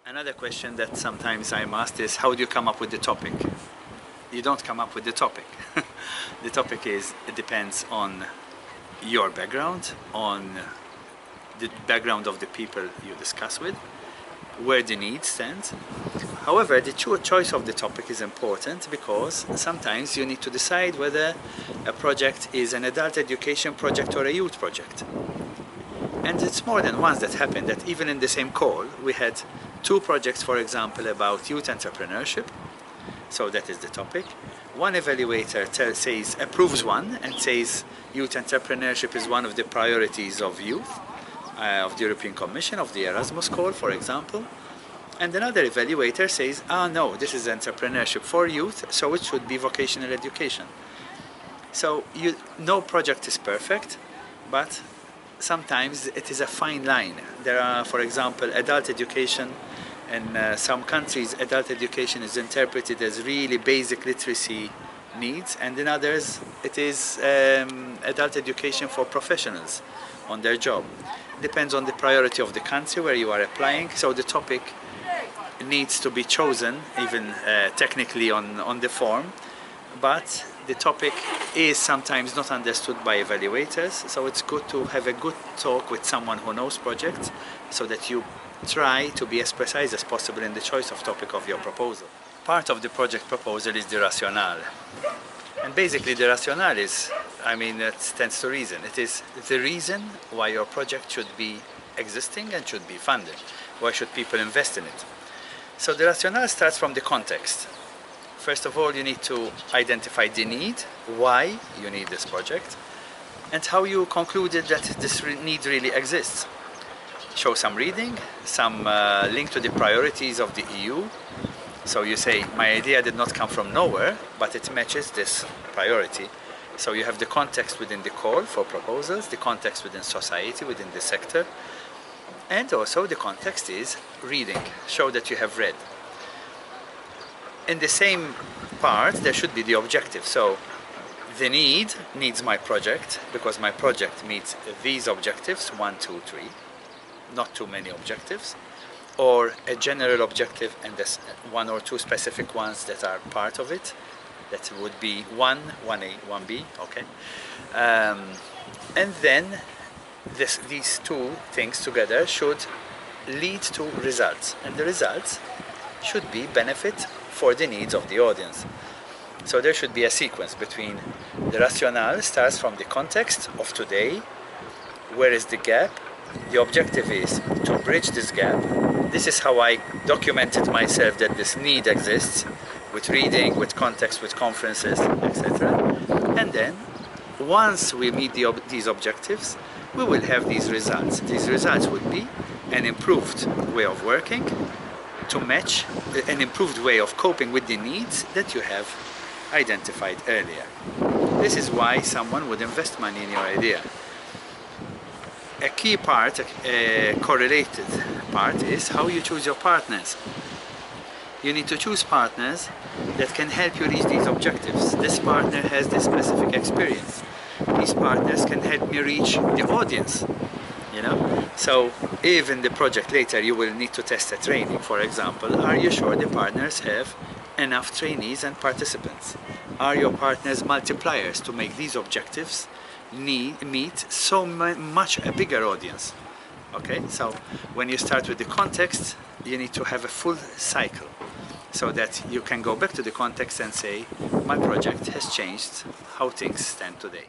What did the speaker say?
Another question that sometimes I'm asked is, how do you come up with the topic? You don't come up with the topic. The topic it depends on your background, on the background of the people you discuss with, where the need stands. However, the choice of the topic is important because sometimes you need to decide whether a project is an adult education project or a youth project. And it's more than once that happened that even in the same call we had two projects, for example, about youth entrepreneurship. So that is the topic. One evaluator approves one and says youth entrepreneurship is one of the priorities of youth, of the European Commission, of the Erasmus call, for example. And another evaluator says, no, this is entrepreneurship for youth, so it should be vocational education. So no project is perfect, but sometimes it is a fine line. There are, for example, adult education. In some countries, adult education is interpreted as really basic literacy needs, and in others it is adult education for professionals on their job. Depends on the priority of the country where you are applying, so the topic needs to be chosen, even technically on the form, but the topic is sometimes not understood by evaluators, so it's good to have a good talk with someone who knows projects so that you try to be as precise as possible in the choice of topic of your proposal. Part of the project proposal is the rationale. And basically the rationale is, it stands to reason. It is the reason why your project should be existing and should be funded. Why should people invest in it? So the rationale starts from the context. First of all, you need to identify the need, why you need this project, and how you concluded that this need really exists. Show some reading, some link to the priorities of the EU. So you say, my idea did not come from nowhere, but it matches this priority. So you have the context within the call for proposals, the context within society, within the sector, and also the context is reading. Show that you have read. In the same part, there should be the objective. So the need needs my project, because my project meets these objectives, 1, 2, 3. Not too many objectives, or a general objective and there's 1 or 2 specific ones that are part of it. That would be 1, 1A, 1B, okay. And then these two things together should lead to results, and the results should be benefit for the needs of the audience. So there should be a sequence between the rationale starts from the context of today, where is the gap. The objective is to bridge this gap. This is how I documented myself that this need exists, with reading, with context, with conferences, etc. And then, once we meet these objectives, we will have these results. These results would be an improved way of working to match an improved way of coping with the needs that you have identified earlier. This is why someone would invest money in your idea. A key part, a correlated part, is how you choose your partners. You need to choose partners that can help you reach these objectives. This partner has this specific experience. These partners can help me reach the audience. So if in the project later you will need to test a training, for example, are you sure the partners have enough trainees and participants? Are your partners multipliers to make these objectives meet so much a bigger audience? Okay, so when you start with the context, you need to have a full cycle so that you can go back to the context and say, my project has changed how things stand today.